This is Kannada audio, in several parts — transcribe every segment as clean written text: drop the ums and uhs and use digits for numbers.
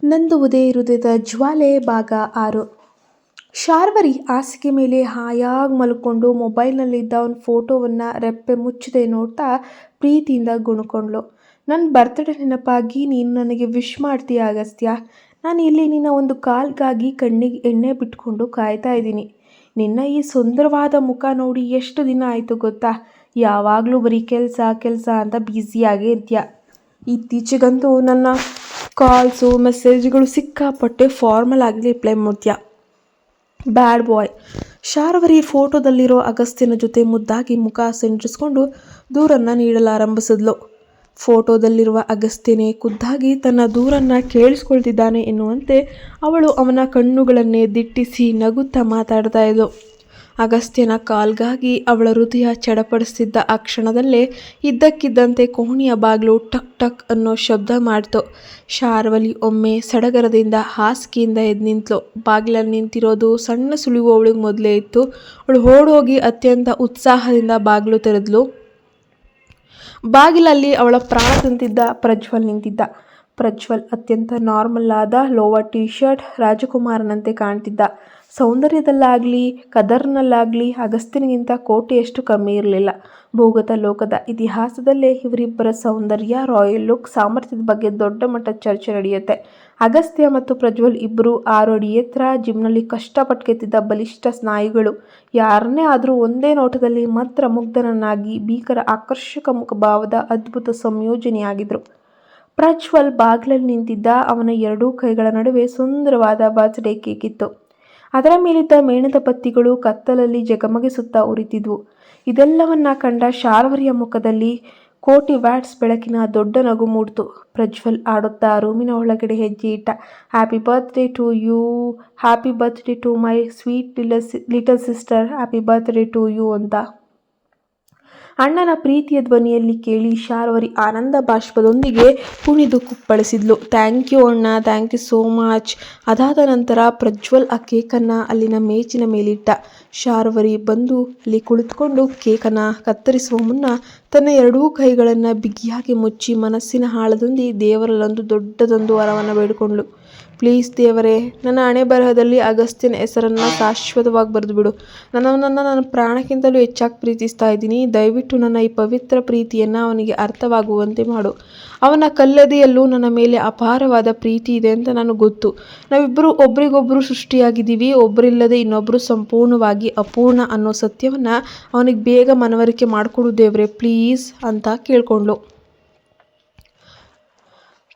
ನಂದುವುದೇ ಹೃದಯದ ಜ್ವಾಲೆ ಭಾಗ 6. ಶಾರ್ವರಿ ಹಾಸಿಗೆ ಮೇಲೆ ಹಾಯಾಗಿ ಮಲ್ಕೊಂಡು ಮೊಬೈಲ್ನಲ್ಲಿದ್ದ ಒಂದು ಫೋಟೋವನ್ನು ರೆಪ್ಪೆ ಮುಚ್ಚದೆ ನೋಡ್ತಾ ಪ್ರೀತಿಯಿಂದ ಗುಣಕೊಂಡ್ಳು. ನನ್ನ ಬರ್ತ್ಡೇ ನೆನಪಾಗಿ ನೀನು ನನಗೆ ವಿಶ್ ಮಾಡ್ತೀಯ ಅಗಸ್ತ್ಯ. ನಾನು ಇಲ್ಲಿ ನಿನ್ನ ಒಂದು ಕಾಲ್ಗಾಗಿ ಕಣ್ಣಿಗೆ ಎಣ್ಣೆ ಬಿಟ್ಕೊಂಡು ಕಾಯ್ತಾ ಇದ್ದೀನಿ. ನಿನ್ನ ಈ ಸುಂದರವಾದ ಮುಖ ನೋಡಿ ಎಷ್ಟು ದಿನ ಆಯಿತು ಗೊತ್ತಾ. ಯಾವಾಗಲೂ ಬರೀ ಕೆಲಸ ಕೆಲಸ ಅಂತ ಬ್ಯುಸಿಯಾಗೇ ಇರ್ತೀಯ. ಇತ್ತೀಚೆಗಂತೂ ನನ್ನ ಕಾಲ್ಸು ಮೆಸೇಜ್ಗಳು ಸಿಕ್ಕಾಪಟ್ಟೆ ಫಾರ್ಮಲ್ ಆಗಿ ರಿಪ್ಲೈ ಮಾಡ್ತೀಯ. ಬ್ಯಾಡ್ ಬಾಯ್. ಶಾರ್ವರಿ ಫೋಟೋದಲ್ಲಿರೋ ಅಗಸ್ತ್ಯನ ಜೊತೆ ಮುದ್ದಾಗಿ ಮುಖ ಸೆಂಟ್ರಿಸ್ಕೊಂಡು ದೂರನ್ನು ನೀಡಲಾರಂಭಿಸಿದ್ಲು. ಫೋಟೋದಲ್ಲಿರುವ ಅಗಸ್ತ್ಯನೇ ಖುದ್ದಾಗಿ ತನ್ನ ದೂರನ್ನು ಕೇಳಿಸ್ಕೊಳ್ತಿದ್ದಾನೆ ಎನ್ನುವಂತೆ ಅವಳು ಅವನ ಕಣ್ಣುಗಳನ್ನೇ ದಿಟ್ಟಿಸಿ ನಗುತ್ತಾ ಮಾತಾಡ್ತಾ ಇದ್ಲು. ಅಗಸ್ತ್ಯನ ಕಾಲ್ಗಾಗಿ ಅವಳ ಹೃದಯ ಚಡಪಡಿಸ್ತಿದ್ದ ಆ ಕ್ಷಣದಲ್ಲೇ ಇದ್ದಕ್ಕಿದ್ದಂತೆ ಕೋಣೆಯ ಬಾಗಿಲು ಟಕ್ ಟಕ್ ಅನ್ನೋ ಶಬ್ದ ಮಾಡ್ತು. ಶಾರ್ವರಿ ಒಮ್ಮೆ ಸಡಗರದಿಂದ ಹಾಸಿಗೆಯಿಂದ ಎದ್ದು ನಿಂತಳು. ಬಾಗಿಲಲ್ಲಿ ನಿಂತಿರೋದು ಸಣ್ಣ ಸುಳಿವು ಅವಳಿಗೆ ಮೊದಲೇ ಇತ್ತು. ಅವಳು ಓಡೋಗಿ ಅತ್ಯಂತ ಉತ್ಸಾಹದಿಂದ ಬಾಗಿಲು ತೆರೆದ್ಲು. ಬಾಗಿಲಲ್ಲಿ ಅವಳ ಪ್ರಾಣ ತಂತಿದ್ದ ಪ್ರಜ್ವಲ್ ನಿಂತಿದ್ದ. ಪ್ರಜ್ವಲ್ ಅತ್ಯಂತ ನಾರ್ಮಲ್ ಆದ ಲೋವರ್ ಟೀ ಶರ್ಟ್ ರಾಜಕುಮಾರನಂತೆ ಕಾಣ್ತಿದ್ದ. ಸೌಂದರ್ಯದಲ್ಲಾಗಲಿ ಕದರ್ನಲ್ಲಾಗಲಿ ಅಗಸ್ತ್ಯನಿಗಿಂತ ಕೋಟಿಯಷ್ಟು ಕಮ್ಮಿ ಇರಲಿಲ್ಲ. ಭೂಗತ ಲೋಕದ ಇತಿಹಾಸದಲ್ಲೇ ಇವರಿಬ್ಬರ ಸೌಂದರ್ಯ, ರಾಯಲ್ ಲುಕ್, ಸಾಮರ್ಥ್ಯದ ಬಗ್ಗೆ ದೊಡ್ಡ ಮಟ್ಟದ ಚರ್ಚೆ ನಡೆಯುತ್ತೆ. ಅಗಸ್ತ್ಯ ಮತ್ತು ಪ್ರಜ್ವಲ್ ಇಬ್ಬರು 6 ಅಡಿ ಎತ್ತರ, ಜಿಮ್ನಲ್ಲಿ ಕಷ್ಟಪಟ್ಟು ಕೆತ್ತಿದ್ದ ಬಲಿಷ್ಠ ಸ್ನಾಯುಗಳು. ಯಾರನ್ನೇ ಆದರೂ ಒಂದೇ ನೋಟದಲ್ಲಿ ಮಾತ್ರ ಮುಗ್ಧನನ್ನಾಗಿ ಭೀಕರ ಆಕರ್ಷಕ ಮುಖಭಾವದ ಅದ್ಭುತ ಸಂಯೋಜನೆಯಾಗಿದ್ರು. ಪ್ರಜ್ವಲ್ ಬಾಗಿಲಲ್ಲಿ ನಿಂತಿದ್ದ. ಅವನ 2 ಕೈಗಳ ನಡುವೆ ಸುಂದರವಾದ ಬರ್ತ್ಡೇ ಕೇಕ್ ಇತ್ತು. ಅದರ ಮೇಲಿದ್ದ ಮೇಣದ ಬತ್ತಿಗಳು ಕತ್ತಲಲ್ಲಿ ಜಗಮಗಿಸುತ್ತಾ ಉರಿತಿದ್ವು. ಇದೆಲ್ಲವನ್ನ ಕಂಡ ಶಾರ್ವರಿಯ ಮುಖದಲ್ಲಿ ಕೋಟಿ ವ್ಯಾಟ್ಸ್ ಬೆಳಕಿನ ದೊಡ್ಡ ನಗು ಮೂಡ್ತು. ಪ್ರಜ್ವಲ್ ಆಡುತ್ತಾ ರೂಮಿನ ಒಳಗಡೆ ಹೆಜ್ಜೆ ಇಟ್ಟ. Happy birthday to you, happy birthday to my sweet little sister, happy birthday to you ಅಂತ ಅಣ್ಣನ ಪ್ರೀತಿಯ ಧ್ವನಿಯಲ್ಲಿ ಕೇಳಿ ಶಾರ್ವರಿ ಆನಂದ ಬಾಷ್ಪದೊಂದಿಗೆ ಕುಣಿದು ಕುಪ್ಪಳಿಸಿದ್ಲು. ಥ್ಯಾಂಕ್ ಯು ಅಣ್ಣ, ಥ್ಯಾಂಕ್ ಯು ಸೋ ಮಚ್. ಅದಾದ ನಂತರ ಪ್ರಜ್ವಲ್ ಆ ಕೇಕನ್ನು ಅಲ್ಲಿನ ಮೇಜಿನ ಮೇಲಿಟ್ಟ. ಶಾರ್ವರಿ ಬಂದು ಅಲ್ಲಿ ಕುಳಿತುಕೊಂಡು ಕೇಕನ್ನು ಕತ್ತರಿಸುವ ಮುನ್ನ ತನ್ನ 2 ಕೈಗಳನ್ನು ಬಿಗಿಯಾಗಿ ಮುಚ್ಚಿ ಮನಸ್ಸಿನ ಆಳದಲ್ಲಿ ದೇವರಲ್ಲೊಂದು ದೊಡ್ಡದೊಂದು ವರವನ್ನು ಬೇಡಿಕೊಂಡ್ಳು. ಪ್ಲೀಸ್ ದೇವರೇ, ನನ್ನ ಹಣೆ ಬರಹದಲ್ಲಿ ಅಗಸ್ತ್ಯನ ಹೆಸರನ್ನು ಶಾಶ್ವತವಾಗಿ ಬರೆದುಬಿಡು. ನನ್ನ ಪ್ರಾಣಕ್ಕಿಂತಲೂ ಹೆಚ್ಚಾಗಿ ಪ್ರೀತಿಸ್ತಾ ಇದ್ದೀನಿ. ದಯವಿಟ್ಟು ನನ್ನ ಈ ಪವಿತ್ರ ಪ್ರೀತಿಯನ್ನು ಅವನಿಗೆ ಅರ್ಥವಾಗುವಂತೆ ಮಾಡು. ಅವನ ಕಲ್ಲೆದೆಯಲ್ಲೂ ನನ್ನ ಮೇಲೆ ಅಪಾರವಾದ ಪ್ರೀತಿ ಇದೆ ಅಂತ ನನಗೆ ಗೊತ್ತು. ನಾವಿಬ್ಬರು ಒಬ್ರಿಗೊಬ್ಬರು ಸೃಷ್ಟಿಯಾಗಿದ್ದೀವಿ. ಒಬ್ಬರಿಲ್ಲದೆ ಇನ್ನೊಬ್ಬರು ಸಂಪೂರ್ಣವಾಗಿ ಅಪೂರ್ಣ ಅನ್ನೋ ಸತ್ಯವನ್ನು ಅವನಿಗೆ ಬೇಗ ಮನವರಿಕೆ ಮಾಡಿಕೊಡು ದೇವರೇ ಪ್ಲೀಸ್ ಅಂತ ಕೇಳ್ಕೊಂಡ್ಳು.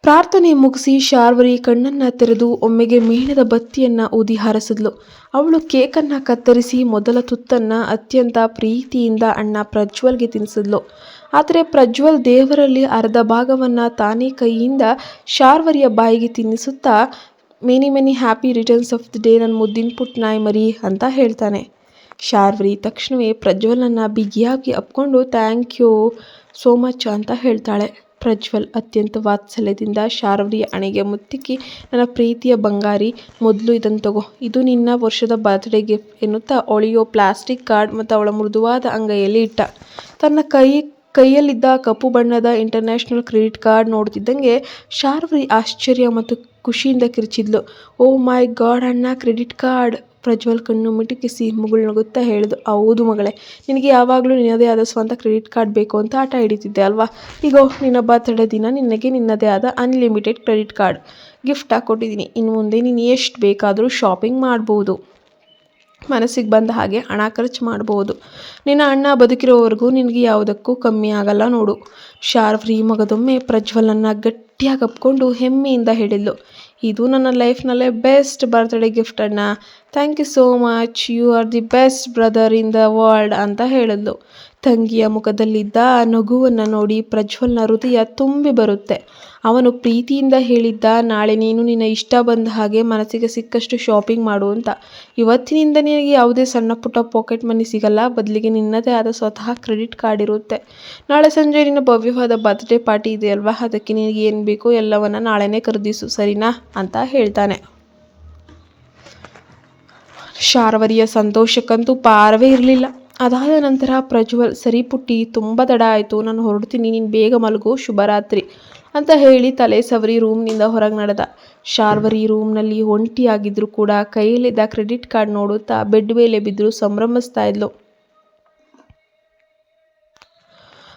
ಪ್ರಾರ್ಥನೆ ಮುಗಿಸಿ ಶಾರ್ವರಿ ಕಣ್ಣನ್ನು ತೆರೆದು ಒಮ್ಮೆಗೆ ಮೇಣದ ಬತ್ತಿಯನ್ನು ಊದಿ ಹಾರಿಸಿದ್ಲು. ಅವಳು ಕೇಕನ್ನು ಕತ್ತರಿಸಿ ಮೊದಲ ತುತ್ತನ್ನು ಅತ್ಯಂತ ಪ್ರೀತಿಯಿಂದ ಅಣ್ಣ ಪ್ರಜ್ವಲ್ಗೆ ತಿನ್ನಿಸಿದ್ಲು. ಆದರೆ ಪ್ರಜ್ವಲ್ ದೇವರಲ್ಲಿ ಅರ್ಧ ಭಾಗವನ್ನು ತಾನೇ ಕೈಯಿಂದ ಶಾರ್ವರಿಯ ಬಾಯಿಗೆ ತಿನ್ನಿಸುತ್ತಾ many happy returns of the day ನನ್ನ ಮುದ್ದಿನ ಪುಟ್ಟ ನಾಯಿ ಮರಿ ಅಂತ ಹೇಳ್ತಾನೆ. ಶಾರ್ವರಿ ತಕ್ಷಣವೇ ಪ್ರಜ್ವಲನ್ನು ಬಿಗಿಯಾಗಿ ಅಪ್ಕೊಂಡು ಥ್ಯಾಂಕ್ ಯು ಸೋ ಮಚ್ ಅಂತ ಹೇಳ್ತಾಳೆ. ಪ್ರಜ್ವಲ್ ಅತ್ಯಂತ ವಾತ್ಸಲ್ಯದಿಂದ ಶಾರ್ವರಿಯ ಹಣೆಗೆ ಮುತ್ತಿಕ್ಕಿ, ನನ್ನ ಪ್ರೀತಿಯ ಬಂಗಾರಿ, ಮೊದಲು ಇದನ್ನು ತಗೋ, ಇದು ನಿನ್ನ ವರ್ಷದ ಬರ್ತ್ಡೇ ಗಿಫ್ಟ್ ಎನ್ನುತ್ತಾ ಒಳೆಯೋ ಪ್ಲಾಸ್ಟಿಕ್ ಕಾರ್ಡ್ ಮತ್ತು ಅವಳ ಮೃದುವಾದ ಅಂಗೈಯಲ್ಲಿ ಇಟ್ಟ. ತನ್ನ ಕೈಯಲ್ಲಿದ್ದ ಕಪ್ಪು ಬಣ್ಣದ ಇಂಟರ್ನ್ಯಾಷನಲ್ ಕ್ರೆಡಿಟ್ ಕಾರ್ಡ್ ನೋಡ್ತಿದ್ದಂಗೆ ಶಾರ್ವರಿ ಆಶ್ಚರ್ಯ ಮತ್ತು ಖುಷಿಯಿಂದ ಕಿರ್ಚಿದ್ಲು. ಓ ಮೈ ಗಾಡ್ ಅಣ್ಣ, ಕ್ರೆಡಿಟ್ ಕಾರ್ಡ್. ಪ್ರಜ್ವಲ್ ಕಣ್ಣು ಮಿಟುಕಿಸಿ ಮುಗುಳು ನಗುತ್ತಾ ಹೇಳಿದು. ಹೌದು ಮಗಳೇ, ನಿನಗೆ ಯಾವಾಗಲೂ ನಿನ್ನದೇ ಆದ ಸ್ವಂತ ಕ್ರೆಡಿಟ್ ಕಾರ್ಡ್ ಬೇಕು ಅಂತ ಆಟ ಹಿಡಿತಿದ್ದೆ ಅಲ್ವಾ. ಈಗ ನಿನ್ನ ಬರ್ತ್ಡೇ ದಿನ ನಿನಗೆ ನಿನ್ನದೇ ಆದ ಅನ್ಲಿಮಿಟೆಡ್ ಕ್ರೆಡಿಟ್ ಕಾರ್ಡ್ ಗಿಫ್ಟಾಗಿ ಕೊಟ್ಟಿದ್ದೀನಿ. ಇನ್ನು ಮುಂದೆ ನೀನು ಎಷ್ಟು ಬೇಕಾದರೂ ಶಾಪಿಂಗ್ ಮಾಡ್ಬೋದು, ಮನಸ್ಸಿಗೆ ಬಂದ ಹಾಗೆ ಹಣ ಖರ್ಚು ಮಾಡ್ಬೋದು. ನಿನ್ನ ಅಣ್ಣ ಬದುಕಿರೋವರೆಗೂ ನಿನಗೆ ಯಾವುದಕ್ಕೂ ಕಮ್ಮಿ ಆಗಲ್ಲ ನೋಡು. ಶಾರ್ವರಿ ಮಗದೊಮ್ಮೆ ಪ್ರಜ್ವಲನ್ನು ಗಟ್ಟಿಯಾಗಿ ಅಪ್ಕೊಂಡು ಹೆಮ್ಮೆಯಿಂದ ಹೇಳಿದ್ಲು. ಇದು ನನ್ನ ಲೈಫ್ನಲ್ಲೇ ಬೆಸ್ಟ್ ಬರ್ತ್ಡೇ ಗಿಫ್ಟ್ ಅಣ್ಣ. Thank you so much, you are the best brother in the world ಅಂತ ಹೇಳಿದ್ಲು. ತಂಗಿಯ ಮುಖದಲ್ಲಿದ್ದ ಆ ನಗುವನ್ನು ನೋಡಿ ಪ್ರಜ್ವಲ್ನ ಹೃದಯ ತುಂಬಿ ಬರುತ್ತೆ. ಅವನು ಪ್ರೀತಿಯಿಂದ ಹೇಳಿದ್ದ, ನಾಳೆ ನೀನು ನಿನ್ನ ಇಷ್ಟ ಬಂದ ಹಾಗೆ ಮನಸ್ಸಿಗೆ ಸಿಕ್ಕಷ್ಟು ಶಾಪಿಂಗ್ ಮಾಡು ಅಂತ. ಇವತ್ತಿನಿಂದ ನಿನಗೆ ಯಾವುದೇ ಸಣ್ಣ ಪುಟ್ಟ ಪಾಕೆಟ್ ಮನಿ ಸಿಗಲ್ಲ, ಬದಲಿಗೆ ನಿನ್ನದೇ ಆದ ಸ್ವತಃ ಕ್ರೆಡಿಟ್ ಕಾರ್ಡ್ ಇರುತ್ತೆ. ನಾಳೆ ಸಂಜೆ ನಿನ್ನ ಭವ್ಯವಾದ ಬರ್ತ್ಡೇ ಪಾರ್ಟಿ ಇದೆ ಅಲ್ವಾ, ಅದಕ್ಕೆ ನಿನಗೆ ಏನು ಬೇಕೋ ಎಲ್ಲವನ್ನ ನಾಳೆನೇ ಖರೀದಿಸು, ಸರಿನಾ ಅಂತ ಹೇಳ್ತಾನೆ. ಶಾರ್ವರಿಯ ಸಂತೋಷಕ್ಕಂತೂ ಪಾರವೇ ಇರಲಿಲ್ಲ. ಅದಾದ ನಂತರ ಪ್ರಜ್ವಲ್, ಸರಿ ಪುಟ್ಟಿ, ತುಂಬ ತಡ ಆಯಿತು, ನಾನು ಹೊರಡ್ತೀನಿ, ನೀನು ಬೇಗ ಮಲಗು, ಶುಭರಾತ್ರಿ ಅಂತ ಹೇಳಿ ತಲೆ ಸವರಿ ರೂಮ್ನಿಂದ ಹೊರಗೆ ನಡೆದ. ಶಾರ್ವರಿ ರೂಮ್ನಲ್ಲಿ ಒಂಟಿಯಾಗಿದ್ರು ಕೂಡ ಕೈಯಲ್ಲಿದ್ದ ಕ್ರೆಡಿಟ್ ಕಾರ್ಡ್ ನೋಡುತ್ತಾ ಬೆಡ್ ಮೇಲೆ ಬಿದ್ದು ಸಂಭ್ರಮಿಸ್ತಾ ಇದ್ಲು.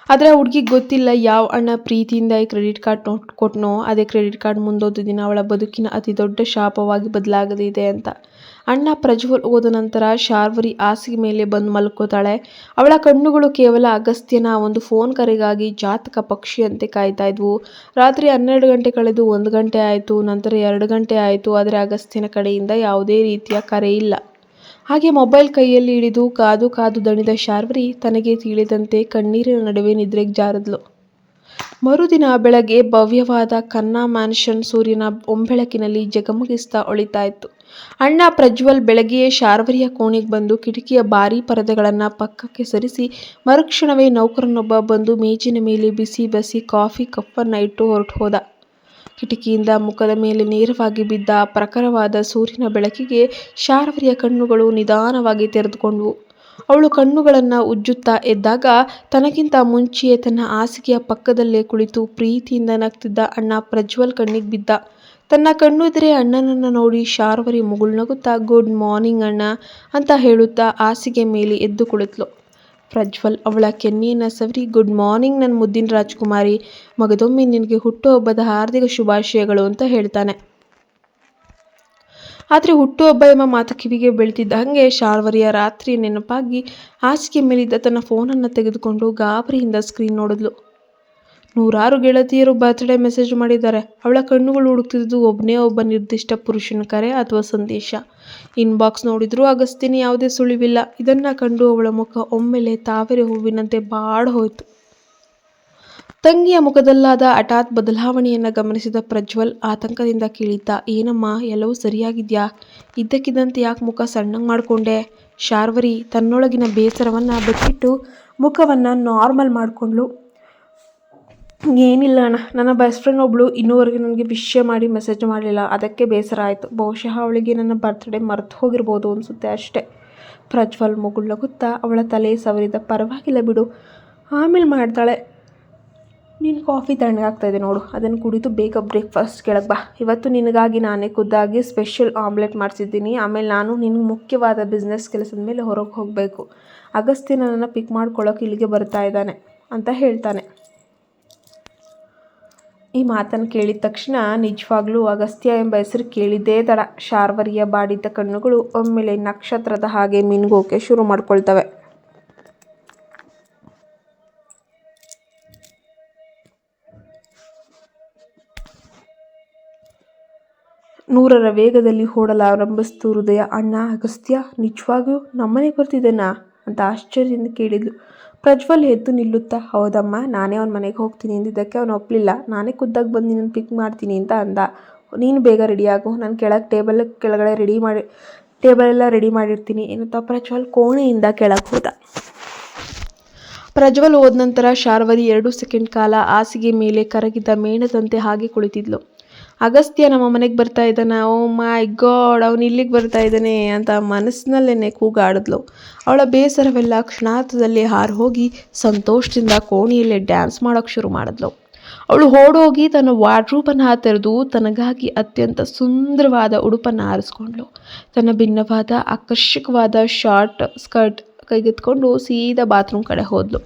ಆದರೆ ಆ ಹುಡುಗಿಗೆ ಗೊತ್ತಿಲ್ಲ ಯಾವ ಅಣ್ಣ ಪ್ರೀತಿಯಿಂದ ಈ ಕ್ರೆಡಿಟ್ ಕಾರ್ಡ್ ಕೊಟ್ಟನೋ ಅದೇ ಕ್ರೆಡಿಟ್ ಕಾರ್ಡ್ ಮುಂದೊಂದು ದಿನ ಅವಳ ಬದುಕಿನ ಅತಿ ದೊಡ್ಡ ಶಾಪವಾಗಿ ಬದಲಾಗಲಿದೆ ಅಂತ. ಅಣ್ಣ ಪ್ರಜ್ವಲ್ ಹೋದ ನಂತರ ಶಾರ್ವರಿ ಹಾಸಿಗೆ ಮೇಲೆ ಬಂದು ಮಲ್ಕೋತಾಳೆ. ಅವಳ ಕಣ್ಣುಗಳು ಕೇವಲ ಅಗಸ್ತ್ಯನ ಒಂದು ಫೋನ್ ಕರೆಗಾಗಿ ಜಾತಕ ಪಕ್ಷಿಯಂತೆ ಕಾಯ್ತಾ ಇದ್ವು. ರಾತ್ರಿ 12 ಗಂಟೆ ಕಳೆದು 1 ಗಂಟೆ ಆಯಿತು, ನಂತರ 2 ಗಂಟೆ ಆಯಿತು. ಆದರೆ ಅಗಸ್ತ್ಯನ ಕಡೆಯಿಂದ ಯಾವುದೇ ರೀತಿಯ ಕರೆ ಇಲ್ಲ. ಹಾಗೆ ಮೊಬೈಲ್ ಕೈಯಲ್ಲಿ ಹಿಡಿದು ಕಾದು ಕಾದು ದಣಿದ ಶಾರ್ವರಿ ತನಗೆ ತಿಳಿದಂತೆ ಕಣ್ಣೀರಿನ ನಡುವೆ ನಿದ್ರೆಗೆ ಜಾರಿದ್ಲು. ಮರುದಿನ ಬೆಳಗ್ಗೆ ಭವ್ಯವಾದ ಕನ್ನಾ ಮ್ಯಾನ್ಷನ್ ಸೂರ್ಯನ ಒಂಬೆಳಕಿನಲ್ಲಿ ಜಗಮಗಿಸ್ತಾ ಹೊಳಿತಾ ಇತ್ತು. ಅಣ್ಣ ಪ್ರಜ್ವಲ್ ಬೆಳಗ್ಗೆಯೇ ಶಾರ್ವರಿಯ ಕೋಣೆಗೆ ಬಂದು ಕಿಟಕಿಯ ಭಾರೀ ಪರದೆಗಳನ್ನು ಪಕ್ಕಕ್ಕೆ ಸರಿಸಿ ಮರುಕ್ಷಣವೇ ನೌಕರನೊಬ್ಬ ಬಂದು ಮೇಜಿನ ಮೇಲೆ ಬಿಸಿ ಬಿಸಿ ಕಾಫಿ ಕಪ್ಪನ್ನು ಇಟ್ಟು ಹೊರಟು ಹೋದ. ಕಿಟಕಿಯಿಂದ ಮುಖದ ಮೇಲೆ ನೇರವಾಗಿ ಬಿದ್ದ ಪ್ರಖರವಾದ ಸೂರ್ಯನ ಬೆಳಕಿಗೆ ಶಾರ್ವರಿಯ ಕಣ್ಣುಗಳು ನಿಧಾನವಾಗಿ ತೆರೆದುಕೊಂಡವು. ಅವಳು ಕಣ್ಣುಗಳನ್ನು ಉಜ್ಜುತ್ತಾ ಎದ್ದಾಗ ತನಗಿಂತ ಮುಂಚೆಯೇ ತನ್ನ ಹಾಸಿಗೆಯ ಪಕ್ಕದಲ್ಲೇ ಕುಳಿತು ಪ್ರೀತಿಯಿಂದ ನಗ್ತಿದ್ದ ಅಣ್ಣ ಪ್ರಜ್ವಲ್ ಕಣ್ಣಿಗೆ ಬಿದ್ದ. ತನ್ನ ಕಣ್ಣೆದುರೇ ಅಣ್ಣನನ್ನು ನೋಡಿ ಶಾರ್ವರಿ ಮುಗುಳ್ನಗುತ್ತಾ ಗುಡ್ ಮಾರ್ನಿಂಗ್ ಅಣ್ಣ ಅಂತ ಹೇಳುತ್ತಾ ಹಾಸಿಗೆ ಮೇಲೆ ಎದ್ದು ಕುಳಿತಳು. ಪ್ರಜ್ವಲ್ ಅವಳ ಕೆನ್ನೆಯನ್ನು ಸವರಿ ಗುಡ್ ಮಾರ್ನಿಂಗ್ ನನ್ನ ಮುದ್ದಿನ ರಾಜ್ಕುಮಾರಿ, ಮಗದೊಮ್ಮೆ ನಿನಗೆ ಹುಟ್ಟುಹಬ್ಬದ ಹಾರ್ದಿಕ ಶುಭಾಶಯಗಳು ಅಂತ ಹೇಳ್ತಾನೆ. ಆದರೆ ಹುಟ್ಟುಹಬ್ಬ ಎಂಬ ಮಾತು ಕಿವಿಗೆ ಬೀಳ್ತಿದ್ದ ಹಾಗೆ ಶಾರ್ವರಿಯ ರಾತ್ರಿಯ ನೆನಪಾಗಿ ಹಾಸಿಗೆ ಮೇಲಿದ್ದ ತನ್ನ ಫೋನನ್ನು ತೆಗೆದುಕೊಂಡು ಗಾಬರಿಯಿಂದ ಸ್ಕ್ರೀನ್ ನೋಡಿದ್ಲು. 100 ಗೆಳತಿಯರು ಬರ್ತ್ಡೇ ಮೆಸೇಜ್ ಮಾಡಿದ್ದಾರೆ. ಅವಳ ಕಣ್ಣುಗಳು ಹುಡುಕ್ತಿದ್ದು ಒಬ್ಬನೇ ಒಬ್ಬ ನಿರ್ದಿಷ್ಟ ಪುರುಷನ ಕರೆ ಅಥವಾ ಸಂದೇಶ. ಇನ್ಬಾಕ್ಸ್ ನೋಡಿದ್ರೂ ಅಗಸ್ತ್ಯನ ಯಾವುದೇ ಸುಳಿವಿಲ್ಲ. ಇದನ್ನು ಕಂಡು ಅವಳ ಮುಖ ಒಮ್ಮೆಲೆ ತಾವರೆ ಹೂವಿನಂತೆ ಬಾಡೋಯ್ತು. ತಂಗಿಯ ಮುಖದಲ್ಲಾದ ಹಠಾತ್ ಬದಲಾವಣೆಯನ್ನು ಗಮನಿಸಿದ ಪ್ರಜ್ವಲ್ ಆತಂಕದಿಂದ ಕೇಳಿದ್ದ, ಏನಮ್ಮ, ಎಲ್ಲವೂ ಸರಿಯಾಗಿದ್ಯಾ? ಇದ್ದಕ್ಕಿದ್ದಂತೆ ಯಾಕೆ ಮುಖ ಸಣ್ಣಗೆ ಮಾಡಿಕೊಂಡೆ? ಶಾರ್ವರಿ ತನ್ನೊಳಗಿನ ಬೇಸರವನ್ನು ಬಚ್ಚಿಟ್ಟು ಮುಖವನ್ನು ನಾರ್ಮಲ್ ಮಾಡಿಕೊಂಡ್ಳು. ಏನಿಲ್ಲ ಅಣ್ಣ, ನನ್ನ ಬೆಸ್ಟ್ ಫ್ರೆಂಡ್ ಒಬ್ಬಳು ಇನ್ನೂವರೆಗೆ ನನಗೆ ವಿಷಯ ಮಾಡಿ ಮೆಸೇಜ್ ಮಾಡಲಿಲ್ಲ, ಅದಕ್ಕೆ ಬೇಸರ ಆಯಿತು. ಬಹುಶಃ ಅವಳಿಗೆ ನನ್ನ ಬರ್ತ್ಡೇ ಮರೆತು ಹೋಗಿರ್ಬೋದು ಅನಿಸುತ್ತೆ ಅಷ್ಟೇ. ಪ್ರಜ್ವಲ್ ಮುಗುಳ್ನಗುತ್ತಾ ಅವಳ ತಲೆ ಸವರಿದ, ಪರವಾಗಿಲ್ಲ ಬಿಡು, ಆಮೇಲೆ ಮಾಡ್ತಾಳೆ. ನೀನು ಕಾಫಿ ತಣ್ಣಗಾಗ್ತಾಯಿದೆ ನೋಡು, ಅದನ್ನು ಕುಡಿದು ಬೇಗ ಬ್ರೇಕ್ಫಾಸ್ಟ್ ಕೆಳಗೆ ಬಾ. ಇವತ್ತು ನಿನಗಾಗಿ ನಾನೇ ಖುದ್ದಾಗಿ ಸ್ಪೆಷಲ್ ಆಮ್ಲೆಟ್ ಮಾಡಿಸಿದ್ದೀನಿ. ಆಮೇಲೆ ನಾನು ನಿನಗೆ ಮುಖ್ಯವಾದ ಬಿಸ್ನೆಸ್ ಕೆಲಸದ ಮೇಲೆ ಹೊರಗೆ ಹೋಗಬೇಕು. ಅಗಸ್ತ್ಯ ನನ್ನನ್ನು ಪಿಕ್ ಮಾಡ್ಕೊಳ್ಳೋಕೆ ಇಲ್ಲಿಗೆ ಬರ್ತಾ ಇದ್ದಾನೆ ಅಂತ ಹೇಳ್ತಾನೆ. ಈ ಮಾತನ್ನು ಕೇಳಿದ ತಕ್ಷಣ ನಿಜವಾಗ್ಲೂ ಅಗಸ್ತ್ಯ ಎಂಬ ಹೆಸರು ಕೇಳಿದ್ದೇ ತಡ ಶಾರ್ವರಿಯ ಬಾಡಿದ್ದ ಕಣ್ಣುಗಳು ಒಮ್ಮೆಲೆ ನಕ್ಷತ್ರದ ಹಾಗೆ ಮಿನುಗೋಕೆ ಶುರು ಮಾಡ್ಕೊಳ್ತವೆ. ನೂರರ ವೇಗದಲ್ಲಿ ಓಡಲಾರಂಭಿಸ್ತು ಹೃದಯ. ಅಣ್ಣ, ಅಗಸ್ತ್ಯ ನಿಜವಾಗಿಯೂ ನಮ್ಮನೆಗೆ ಬರ್ತಿದ್ದೇನಾ ಅಂತ ಆಶ್ಚರ್ಯದಿಂದ ಕೇಳಿದ್ಲು. ಪ್ರಜ್ವಲ್ ಎದ್ದು ನಿಲ್ಲುತ್ತಾ, ಹೌದಮ್ಮ, ನಾನೇ ಅವನ ಮನೆಗೆ ಹೋಗ್ತೀನಿ ಎಂದಿದ್ದಕ್ಕೆ ಅವನು ಒಪ್ಪಲಿಲ್ಲ. ನಾನೇ ಖುದ್ದಾಗಿ ಬಂದು ನಿನ್ನನ್ನು ಪಿಕ್ ಮಾಡ್ತೀನಿ ಅಂತ ಅಂದ. ನೀನು ಬೇಗ ರೆಡಿಯಾಗು, ನಾನು ಕೆಳಗಡೆ ಟೇಬಲೆಲ್ಲ ರೆಡಿ ಮಾಡಿರ್ತೀನಿ ಎನ್ನುತ್ತಾ ಪ್ರಜ್ವಲ್ ಕೋಣೆಯಿಂದ ಕೆಳಗೆ ಹೋದ. ಪ್ರಜ್ವಲ್ ಹೋದ ನಂತರ ಶಾರ್ವರಿ 2 ಸೆಕೆಂಡ್ ಕಾಲ ಹಾಸಿಗೆ ಮೇಲೆ ಕರಗಿದ ಮೇಣದಂತೆ ಹಾಗೆ ಕುಳಿತಿದ್ಲು. ಅಗಸ್ತ್ಯ ನಮ್ಮ ಮನೆಗೆ ಬರ್ತಾ ಇದ್ದಾನ, ಓ ಮೈ ಗಾಡ್, ಅವನು ಇಲ್ಲಿಗೆ ಬರ್ತಾ ಇದ್ದಾನೆ ಅಂತ ಮನಸ್ಸಿನಲ್ಲೇನೆ ಕೂಗಾಡಿದ್ಲು. ಅವಳ ಬೇಸರವೆಲ್ಲ ಕ್ಷಣಾರ್ಧದಲ್ಲಿ ಹಾರು ಹೋಗಿ ಸಂತೋಷದಿಂದ ಕೋಣೆಯಲ್ಲೇ ಡ್ಯಾನ್ಸ್ ಮಾಡೋಕ್ಕೆ ಶುರು ಮಾಡಿದ್ಲು. ಅವಳು ಓಡೋಗಿ ತನ್ನ ವಾರ್ಡ್ರೋಬನ್ನು ತೆರೆದು ತನಗಾಗಿ ಅತ್ಯಂತ ಸುಂದರವಾದ ಉಡುಪನ್ನು ಆರಿಸ್ಕೊಂಡ್ಳು. ತನ್ನ ಭಿನ್ನವಾದ ಆಕರ್ಷಕವಾದ ಶಾರ್ಟ್ ಸ್ಕರ್ಟ್ ಕೈಗೆತ್ಕೊಂಡು ಸೀದಾ ಬಾತ್ರೂಮ್ ಕಡೆ ಹೋದ್ಲು.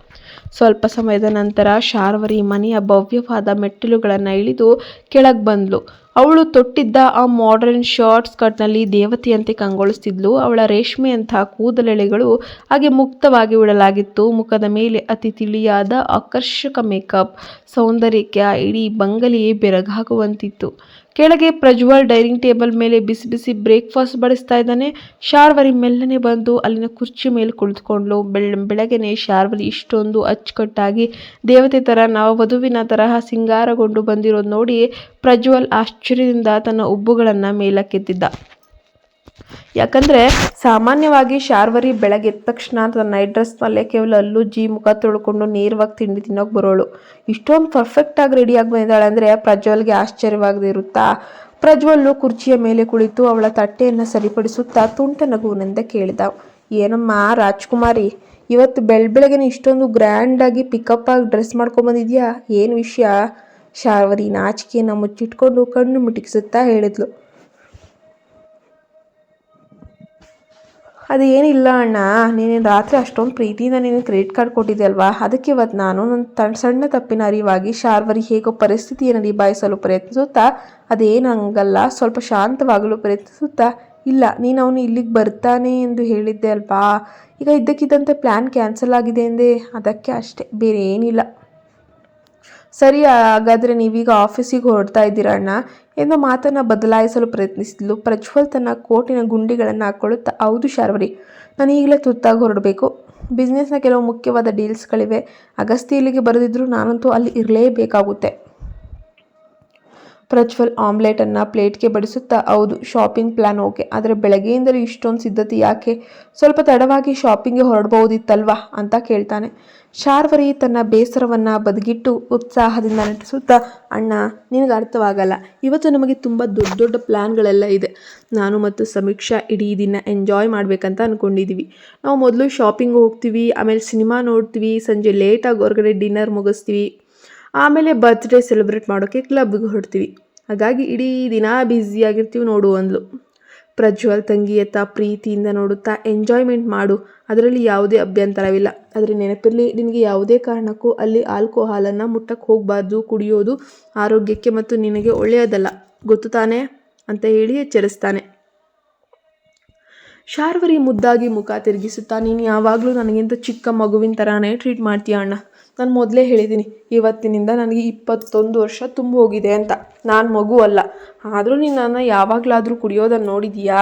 ಸ್ವಲ್ಪ ಸಮಯದ ನಂತರ ಶಾರ್ವರಿ ಮನೆಯ ಭವ್ಯವಾದ ಮೆಟ್ಟಿಲುಗಳನ್ನು ಇಳಿದು ಕೆಳಗೆ ಬಂದ್ಲು. ಅವಳು ತೊಟ್ಟಿದ್ದ ಆ ಮಾಡರ್ನ್ ಶಾರ್ಟ್ ಸ್ಕರ್ಟ್ನಲ್ಲಿ ದೇವತೆಯಂತೆ ಕಂಗೊಳಿಸ್ತಿದ್ಲು. ಅವಳ ರೇಷ್ಮೆಯಂತಹ ಕೂದಲೆಳೆಗಳು ಹಾಗೆ ಮುಕ್ತವಾಗಿ ಬಿಡಲಾಗಿತ್ತು. ಮುಖದ ಮೇಲೆ ಅತಿ ತಿಳಿಯಾದ ಆಕರ್ಷಕ ಮೇಕಪ್ ಸೌಂದರ್ಯಕ್ಕೆ ಆ ಇಡೀ ಬಂಗಲೆಯೇ ಬೆರಗಾಗುವಂತಿತ್ತು. ಕೆಳಗೆ ಪ್ರಜ್ವಲ್ ಡೈನಿಂಗ್ ಟೇಬಲ್ ಮೇಲೆ ಬಿಸಿ ಬಿಸಿ ಬ್ರೇಕ್ಫಾಸ್ಟ್ ಬಡಿಸ್ತಾ ಇದ್ದಾನೆ. ಶಾರ್ವರಿ ಮೆಲ್ಲನೆ ಬಂದು ಅಲ್ಲಿನ ಕುರ್ಚಿ ಮೇಲೆ ಕುಳಿತುಕೊಂಡ್ಲು. ಬೆಳಗ್ಗೆನೆ ಶಾರ್ವರಿ ಇಷ್ಟೊಂದು ಅಚ್ಚುಕಟ್ಟಾಗಿ ದೇವತೆ ಥರ ನವವಧುವಿನ ತರಹ ಸಿಂಗಾರಗೊಂಡು ಬಂದಿರೋದು ನೋಡಿ ಪ್ರಜ್ವಲ್ ಆಶ್ಚರ್ಯದಿಂದ ತನ್ನ ಉಬ್ಬುಗಳನ್ನು ಮೇಲಕ್ಕೆತ್ತಿದ್ದ. ಯಾಕಂದರೆ ಸಾಮಾನ್ಯವಾಗಿ ಶಾರ್ವರಿ ಬೆಳಗ್ಗೆ ಎದ್ದ ತಕ್ಷಣ ತನ್ನ ನೈಟ್ ಡ್ರೆಸ್ನಲ್ಲೇ ಕೇವಲ ಹಲ್ಲುಜ್ಜಿ ಮುಖ ತೊಳ್ಕೊಂಡು ನೇರವಾಗಿ ತಿಂಡಿ ತಿನ್ನೋಕೆ ಬರೋಳು. ಇಷ್ಟೊಂದು ಪರ್ಫೆಕ್ಟಾಗಿ ರೆಡಿಯಾಗಿ ಬಂದಿದ್ದಾಳೆ ಅಂದರೆ ಪ್ರಜ್ವಲ್ಗೆ ಆಶ್ಚರ್ಯವಾಗದೇ ಇರುತ್ತಾ? ಪ್ರಜ್ವಲ್ಲು ಕುರ್ಚಿಯ ಮೇಲೆ ಕುಳಿತು ಅವಳ ತಟ್ಟೆಯನ್ನು ಸರಿಪಡಿಸುತ್ತಾ ತುಂಟ ನಗುವಿನಿಂದ ಕೇಳಿದ, ಏನಮ್ಮ ರಾಜ್ಕುಮಾರಿ, ಇವತ್ತು ಬೆಳಗ್ಗೆನೆ ಇಷ್ಟೊಂದು ಗ್ರ್ಯಾಂಡಾಗಿ ಪಿಕಪ್ ಆಗಿ ಡ್ರೆಸ್ ಮಾಡ್ಕೊಂಬಂದಿದ್ಯಾ, ಏನು ವಿಷಯ? ಶಾರ್ವರಿ ನಾಚಿಕೆಯನ್ನು ಮುಚ್ಚಿಟ್ಕೊಂಡು ಕಣ್ಣು ಮಿಟುಕಿಸುತ್ತಾ ಹೇಳಿದ್ಲು. ಅದೇನಿಲ್ಲ ಅಣ್ಣ, ನೀನೇನು ರಾತ್ರಿ ಅಷ್ಟೊಂದು ಪ್ರೀತಿಯಿಂದ ನೀನು ಕ್ರೆಡಿಟ್ ಕಾರ್ಡ್ ಕೊಟ್ಟಿದ್ದೆ ಅಲ್ವಾ, ಅದಕ್ಕೆ ಇವತ್ತು ನಾನು ನನ್ನ ಸಣ್ಣ ತಪ್ಪಿನ ಅರಿವಾಗಿ ಶಾರ್ವರಿ ಹೇಗೋ ಪರಿಸ್ಥಿತಿಯನ್ನು ನಿಭಾಯಿಸಲು ಪ್ರಯತ್ನಿಸುತ್ತಾ, ಅದೇನು ಹಂಗಲ್ಲ, ಸ್ವಲ್ಪ ಶಾಂತವಾಗಲು ಪ್ರಯತ್ನಿಸುತ್ತಾ, ಇಲ್ಲ ನೀನು ಅವನು ಇಲ್ಲಿಗೆ ಬರ್ತಾನೆ ಎಂದು ಹೇಳಿದ್ದೆ ಅಲ್ವಾ, ಈಗ ಇದ್ದಕ್ಕಿದ್ದಂತೆ ಪ್ಲ್ಯಾನ್ ಕ್ಯಾನ್ಸಲ್ ಆಗಿದೆ ಎಂದೆ, ಅದಕ್ಕೆ ಅಷ್ಟೇ, ಬೇರೆ ಏನಿಲ್ಲ. ಸರಿ, ಹಾಗಾದರೆ ನೀವೀಗ ಆಫೀಸಿಗೆ ಹೊರಡ್ತಾ ಇದ್ದೀರಾ ಅಣ್ಣ ಎಂದು ಮಾತನ್ನು ಬದಲಾಯಿಸಲು ಪ್ರಯತ್ನಿಸಿದ್ಲು. ಪ್ರಜ್ವಲ್ ತನ್ನ ಕೋಟಿನ ಗುಂಡಿಗಳನ್ನು ಹಾಕ್ಕೊಳ್ಳುತ್ತಾ, ಹೌದು ಶಾರ್ವರಿ, ನಾನು ಈಗಲೇ ತುರ್ತಾಗಿ ಹೊರಡಬೇಕು. ಬಿಸ್ನೆಸ್ನ ಕೆಲವು ಮುಖ್ಯವಾದ ಡೀಲ್ಸ್ಗಳಿವೆ. ಅಗಸ್ತ್ಯ ಇಲ್ಲಿಗೆ ಬರೆದಿದ್ರು ನಾನಂತೂ ಅಲ್ಲಿ ಇರಲೇಬೇಕಾಗುತ್ತೆ. ಪ್ರಜ್ವಲ್ ಆಮ್ಲೆಟನ್ನು ಪ್ಲೇಟ್ಗೆ ಬಡಿಸುತ್ತಾ, ಹೌದು, ಶಾಪಿಂಗ್ ಪ್ಲ್ಯಾನ್ ಓಕೆ, ಆದರೆ ಬೆಳಗ್ಗೆಯಿಂದಲೂ ಇಷ್ಟೊಂದು ಸಿದ್ಧತೆ ಯಾಕೆ? ಸ್ವಲ್ಪ ತಡವಾಗಿ ಶಾಪಿಂಗ್ಗೆ ಹೊರಡಬಹುದಿತ್ತಲ್ವಾ ಅಂತ ಕೇಳ್ತಾನೆ. ಶಾರ್ವರಿ ತನ್ನ ಬೇಸರವನ್ನು ಬದಿಗಿಟ್ಟು ಉತ್ಸಾಹದಿಂದ ನಟಿಸುತ್ತಾ, ಅಣ್ಣ ನಿನಗೆ ಅರ್ಥವಾಗಲ್ಲ, ಇವತ್ತು ನಮಗೆ ತುಂಬ ದೊಡ್ಡ ದೊಡ್ಡ ಪ್ಲ್ಯಾನ್ಗಳೆಲ್ಲ ಇದೆ. ನಾನು ಮತ್ತು ಸಮೀಕ್ಷಾ ಇಡೀ ದಿನ ಎಂಜಾಯ್ ಮಾಡಬೇಕಂತ ಅಂದ್ಕೊಂಡಿದ್ದೀವಿ. ನಾವು ಮೊದಲು ಶಾಪಿಂಗ್ ಹೋಗ್ತೀವಿ, ಆಮೇಲೆ ಸಿನಿಮಾ ನೋಡ್ತೀವಿ, ಸಂಜೆ ಲೇಟಾಗಿ ಹೊರಗಡೆ ಡಿನ್ನರ್ ಮುಗಿಸ್ತೀವಿ, ಆಮೇಲೆ ಬರ್ತ್ಡೇ ಸೆಲೆಬ್ರೇಟ್ ಮಾಡೋಕ್ಕೆ ಕ್ಲಬ್ಗೆ ಹೊರಡ್ತೀವಿ. ಹಾಗಾಗಿ ಇಡೀ ದಿನ ಬ್ಯುಸಿಯಾಗಿರ್ತೀವಿ ನೋಡು ಅಂದ್ಲು. ಪ್ರಜ್ವಲ್ ತಂಗಿಯತ್ತ ಪ್ರೀತಿಯಿಂದ ನೋಡುತ್ತಾ, ಎಂಜಾಯ್ಮೆಂಟ್ ಮಾಡು, ಅದರಲ್ಲಿ ಯಾವುದೇ ಅಭ್ಯಂತರವಿಲ್ಲ, ಆದರೆ ನೆನಪಿರಲಿ, ನಿನಗೆ ಯಾವುದೇ ಕಾರಣಕ್ಕೂ ಅಲ್ಲಿ ಆಲ್ಕೋಹಾಲನ್ನು ಮುಟ್ಟಕ್ಕೆ ಹೋಗಬಾರ್ದು. ಕುಡಿಯೋದು ಆರೋಗ್ಯಕ್ಕೆ ಮತ್ತು ನಿನಗೆ ಒಳ್ಳೆಯದಲ್ಲ, ಗೊತ್ತು ತಾನೇ ಅಂತ ಹೇಳಿ ಎಚ್ಚರಿಸ್ತಾನೆ. ಶಾರ್ವರಿ ಮುದ್ದಾಗಿ ಮುಖ ತಿರುಗಿಸುತ್ತಾ, ನೀನು ಯಾವಾಗಲೂ ನನಗಿಂತ ಚಿಕ್ಕ ಮಗುವಿನ ಥರಾನೇ ಟ್ರೀಟ್ ಮಾಡ್ತೀಯ ಅಣ್ಣ. ನಾನು ಮೊದಲೇ ಹೇಳಿದ್ದೀನಿ, ಇವತ್ತಿನಿಂದ ನನಗೆ 21 ವರ್ಷ ತುಂಬ ಹೋಗಿದೆ ಅಂತ. ನಾನು ಮಗು ಅಲ್ಲ. ಆದರೂ ನೀನು ನನ್ನ ಯಾವಾಗಲಾದರೂ ಕುಡಿಯೋದನ್ನು ನೋಡಿದೀಯಾ?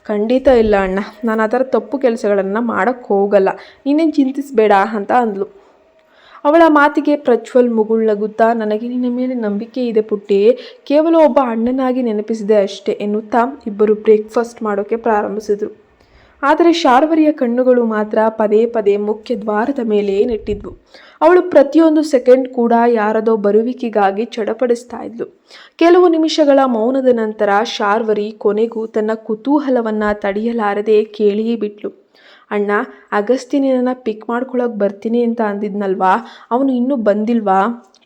ಖಂಡಿತ ಇಲ್ಲ ಅಣ್ಣ, ನಾನು ಆ ಥರ ತಪ್ಪು ಕೆಲಸಗಳನ್ನು ಮಾಡೋಕ್ಕೆ ಹೋಗಲ್ಲ, ನೀನೇನು ಚಿಂತಿಸಬೇಡ ಅಂತ ಅಂದ್ಲು. ಅವಳ ಮಾತಿಗೆ ಪ್ರಜ್ವಲ್ ಮುಗುಳ್ನಗುತ್ತಾ, ನನಗೆ ನಿನ್ನ ಮೇಲೆ ನಂಬಿಕೆ ಇದೆ ಪುಟ್ಟಿ, ಕೇವಲ ಒಬ್ಬ ಅಣ್ಣನಾಗಿ ನೆನಪಿಸಿದೆ ಅಷ್ಟೇ ಎನ್ನುತ್ತಾ ಇಬ್ಬರು ಬ್ರೇಕ್ಫಾಸ್ಟ್ ಮಾಡೋಕ್ಕೆ ಪ್ರಾರಂಭಿಸಿದರು. ಆದರೆ ಶಾರ್ವರಿಯ ಕಣ್ಣುಗಳು ಮಾತ್ರ ಪದೇ ಪದೇ ಮುಖ್ಯ ದ್ವಾರದ ಮೇಲೆ ನೆಟ್ಟಿದ್ವು. ಅವಳು ಪ್ರತಿಯೊಂದು ಸೆಕೆಂಡ್ ಕೂಡ ಯಾರದೋ ಬರುವಿಕೆಗಾಗಿ ಚಡಪಡಿಸ್ತಾ ಇದ್ಲು. ಕೆಲವು ನಿಮಿಷಗಳ ಮೌನದ ನಂತರ ಶಾರ್ವರಿ ಕೊನೆಗೂ ತನ್ನ ಕುತೂಹಲವನ್ನು ತಡೆಯಲಾರದೆ ಕೇಳಿಯೇ ಬಿಟ್ಲು. ಅಣ್ಣ, ಅಗಸ್ತ್ಯ ನಿನ್ನನ್ನು ಪಿಕ್ ಮಾಡ್ಕೊಳಕ್ಕೆ ಬರ್ತೀನಿ ಅಂತ ಅಂದಿದ್ನಲ್ವಾ, ಅವನು ಇನ್ನೂ ಬಂದಿಲ್ವಾ?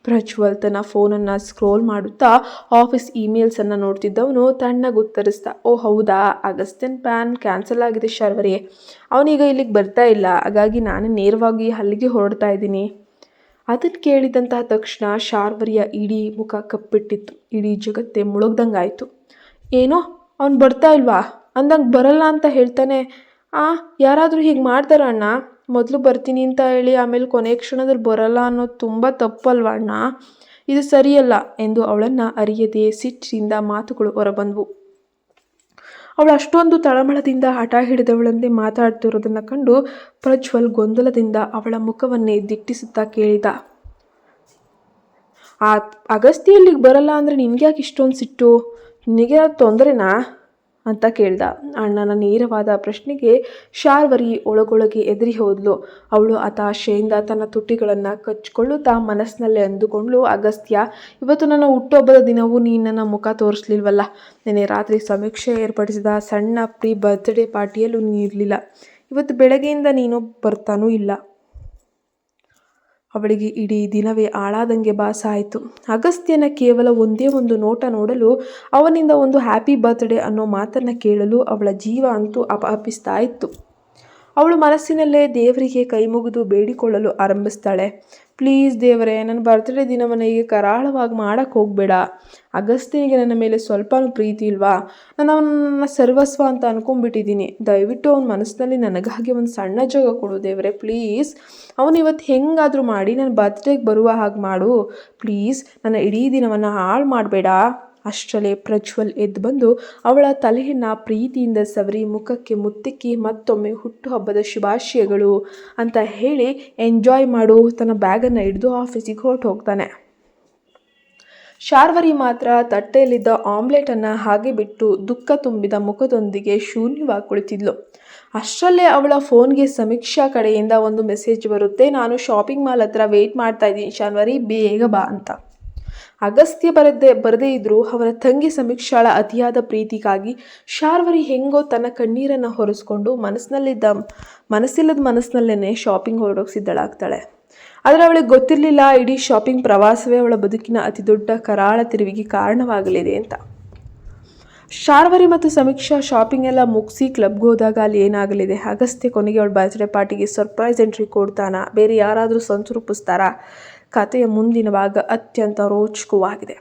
ಪ್ರಜ್ವಲ್ ತನ್ನ ಫೋನನ್ನು ಸ್ಕ್ರೋಲ್ ಮಾಡುತ್ತಾ ಆಫೀಸ್ ಇಮೇಲ್ಸನ್ನು ನೋಡ್ತಿದ್ದವನು ತಣ್ಣಗೆ ಉತ್ತರಿಸ್ದ, ಓ ಹೌದಾ, ಅಗಸ್ತ್ಯನ್ ಪ್ಲ್ಯಾನ್ ಕ್ಯಾನ್ಸಲ್ ಆಗಿದೆ ಶಾರ್ವರಿ, ಅವನೀಗ ಇಲ್ಲಿಗೆ ಬರ್ತಾ ಇಲ್ಲ, ಹಾಗಾಗಿ ನಾನು ನೇರವಾಗಿ ಅಲ್ಲಿಗೆ ಹೊರಡ್ತಾ ಇದ್ದೀನಿ. ಅದನ್ನು ಕೇಳಿದಂತಹ ತಕ್ಷಣ ಶಾರ್ವರಿಯ ಇಡೀ ಮುಖ ಕಪ್ಪಿಟ್ಟಿತ್ತು. ಇಡೀ ಜಗತ್ತೇ ಮುಳುಗ್ದಂಗಾಯಿತು. ಏನೋ ಅವ್ನು ಬರ್ತಾ ಇಲ್ವಾ ಅಂದಂಗೆ ಬರಲ್ಲ ಅಂತ ಹೇಳ್ತಾನೆ. ಯಾರಾದರೂ ಹೀಗೆ ಮಾಡ್ತಾರ ಅಣ್ಣ? ಮೊದಲು ಬರ್ತೀನಿ ಅಂತ ಹೇಳಿ ಆಮೇಲೆ ಕೊನೆ ಕ್ಷಣದಲ್ಲಿ ಬರಲ್ಲ ಅನ್ನೋದು ತುಂಬ ತಪ್ಪಲ್ವ ಅಣ್ಣ? ಇದು ಸರಿಯಲ್ಲ ಎಂದು ಅವಳನ್ನು ಅರಿಯದೆ ಸಿಟ್ಟಿನಿಂದ ಮಾತುಗಳು ಹೊರಬಂದವು. ಅವಳು ಅಷ್ಟೊಂದು ತಳಮಳದಿಂದ ಹಠ ಹಿಡಿದವಳಂತೆ ಮಾತಾಡ್ತಿರೋದನ್ನು ಕಂಡು ಪ್ರಜ್ವಲ್ ಗೊಂದಲದಿಂದ ಅವಳ ಮುಖವನ್ನೇ ದಿಟ್ಟಿಸುತ್ತಾ ಕೇಳಿದ, ಆ ಅಗಸ್ತ್ಯ ಇಲ್ಲಿಗೆ ಬರಲ್ಲ ಅಂದರೆ ನಿನಗೆ ಯಾಕೆ ಇಷ್ಟೊಂದು ಸಿಟ್ಟು? ನಿನಗೆ ತೊಂದರೆನಾ ಅಂತ ಕೇಳ್ದ. ಅಣ್ಣನ ನೇರವಾದ ಪ್ರಶ್ನೆಗೆ ಶಾರ್ವರಿ ಒಳಗೊಳಗೆ ಎದುರಿ ಹೋದ್ಲು. ಅವಳು ಹತಾಶೆಯಿಂದ ತನ್ನ ತುಟಿಗಳನ್ನು ಕಚ್ಕೊಳ್ಳುತ್ತಾ ಮನಸ್ಸಿನಲ್ಲೇ ಅಂದುಕೊಂಡ್ಳು, ಅಗಸ್ತ್ಯ, ಇವತ್ತು ನನ್ನ ಹುಟ್ಟುಹಬ್ಬದ ದಿನವೂ ನೀನು ನನ್ನ ಮುಖ ತೋರಿಸ್ಲಿಲ್ವಲ್ಲ. ನೆನ್ನೆ ರಾತ್ರಿ ಸಮೀಕ್ಷೆ ಏರ್ಪಡಿಸಿದ ಸಣ್ಣ ಪ್ರೀ ಬರ್ತ್ಡೇ ಪಾರ್ಟಿಯಲ್ಲೂ ನೀನಿರಲಿಲ್ಲ. ಇವತ್ತು ಬೆಳಗ್ಗೆಯಿಂದ ನೀನು ಬರ್ತಾನೂ ಇಲ್ಲ. ಅವಳಿಗೆ ಇಡೀ ದಿನವೇ ಹಾಳಾದಂಗೆ ಭಾಸ ಆಯಿತು. ಅಗಸ್ತ್ಯನ ಕೇವಲ ಒಂದೇ ಒಂದು ನೋಟ ನೋಡಲು, ಅವನಿಂದ ಒಂದು ಹ್ಯಾಪಿ ಬರ್ತ್ಡೇ ಅನ್ನೋ ಮಾತನ್ನು ಕೇಳಲು ಅವಳ ಜೀವ ಅಂತೂ ಅಪಹಪಿಸ್ತಾ ಇತ್ತು. ಅವಳು ಮನಸ್ಸಿನಲ್ಲೇ ದೇವರಿಗೆ ಕೈ ಮುಗಿದು ಬೇಡಿಕೊಳ್ಳಲು ಆರಂಭಿಸ್ತಾಳೆ. ಪ್ಲೀಸ್ ದೇವರೇ, ನನ್ನ ಬರ್ತ್ಡೇ ದಿನವನ್ನು ಹೀಗೆ ಕರಾಳವಾಗಿ ಮಾಡೋಕ್ಕೆ ಹೋಗಬೇಡ. ಅಗಸ್ತ್ಯನಿಗೆ ನನ್ನ ಮೇಲೆ ಸ್ವಲ್ಪನೂ ಪ್ರೀತಿ ಇಲ್ವಾ? ನಾನು ಅವನ ಸರ್ವಸ್ವ ಅಂತ ಅಂದ್ಕೊಂಡ್ಬಿಟ್ಟಿದ್ದೀನಿ. ದಯವಿಟ್ಟು ಅವನ ಮನಸ್ಸಿನಲ್ಲಿ ನನಗಾಗಿ ಒಂದು ಸಣ್ಣ ಜಾಗ ಕೊಡು ದೇವರೇ, ಪ್ಲೀಸ್. ಅವನು ಇವತ್ತು ಹೆಂಗಾದರೂ ಮಾಡಿ ನನ್ನ ಬರ್ತ್ಡೇಗೆ ಬರುವ ಹಾಗೆ ಮಾಡು ಪ್ಲೀಸ್. ನನ್ನ ಇಡೀ ದಿನವನ್ನು ಹಾಳು ಮಾಡಬೇಡ. ಅಷ್ಟರಲ್ಲೇ ಪ್ರಜ್ವಲ್ ಎದ್ದು ಬಂದು ಅವಳ ತಲೆಯನ್ನು ಪ್ರೀತಿಯಿಂದ ಸವರಿ ಮುಖಕ್ಕೆ ಮುತ್ತಿಕ್ಕಿ ಮತ್ತೊಮ್ಮೆ ಹುಟ್ಟುಹಬ್ಬದ ಶುಭಾಶಯಗಳು ಅಂತ ಹೇಳಿ ಎಂಜಾಯ್ ಮಾಡು ತನ್ನ ಬ್ಯಾಗನ್ನು ಹಿಡಿದು ಆಫೀಸಿಗೆ ಹೊರಟು ಹೋಗ್ತಾನೆ. ಶಾರ್ವರಿ ಮಾತ್ರ ತಟ್ಟೆಯಲ್ಲಿದ್ದ ಆಮ್ಲೆಟನ್ನು ಹಾಗೆ ಬಿಟ್ಟು ದುಃಖ ತುಂಬಿದ ಮುಖದೊಂದಿಗೆ ಶೂನ್ಯವಾಗಿ ಕುಳಿತಿದ್ಲು. ಅಷ್ಟರಲ್ಲೇ ಅವಳ ಫೋನ್ಗೆ ಸಮೀಕ್ಷಾ ಕಡೆಯಿಂದ ಒಂದು ಮೆಸೇಜ್ ಬರುತ್ತೆ, ನಾನು ಶಾಪಿಂಗ್ ಮಾಲ್ ಹತ್ರ ವೆಯ್ಟ್ ಮಾಡ್ತಾ ಇದ್ದೀನಿ ಶಾರ್ವರಿ, ಬೇಗ ಬಾ ಅಂತ. ಅಗಸ್ತ್ಯ ಬರದೇ ಇದ್ದರೂ ಅವನ ತಂಗಿ ಸಮೀಕ್ಷಾಳ ಅತಿಯಾದ ಪ್ರೀತಿಗಾಗಿ ಶಾರ್ವರಿ ಹೆಂಗೋ ತನ್ನ ಕಣ್ಣೀರನ್ನು ಹೊರಿಸ್ಕೊಂಡು ಮನಸ್ಸಿಲ್ಲದ ಮನಸ್ಸಿನಲ್ಲೇ ಶಾಪಿಂಗ್ ಹೊರಡೋಕೆ ಸಿದ್ಧಳಾಗ್ತಾಳೆ. ಆದರೆ ಅವಳಿಗೆ ಗೊತ್ತಿರಲಿಲ್ಲ ಇಡೀ ಶಾಪಿಂಗ್ ಪ್ರವಾಸವೇ ಅವಳ ಬದುಕಿನ ಅತಿ ದೊಡ್ಡ ಕರಾಳ ತಿರುವಿಗೆ ಕಾರಣವಾಗಲಿದೆ ಅಂತ. ಶಾರ್ವರಿ ಮತ್ತು ಸಮೀಕ್ಷಾ ಶಾಪಿಂಗ್ ಎಲ್ಲ ಮುಗಿಸಿ ಕ್ಲಬ್ಗೆ ಹೋದಾಗ ಅಲ್ಲಿ ಏನಾಗಲಿದೆ? ಅಗಸ್ತ್ಯ ಕೊನೆಗೆ ಅವಳ ಬರ್ತ್ಡೇ ಪಾರ್ಟಿಗೆ ಸರ್ಪ್ರೈಸ್ ಎಂಟ್ರಿ ಕೊಡ್ತಾನಾ? ಬೇರೆ ಯಾರಾದರೂ ಸಂಚು ರೂಪಿಸ್ತಾರಾ? ಕಥೆಯ ಮುಂದಿನ ಭಾಗ ಅತ್ಯಂತ ರೋಚಕವಾಗಿದೆ.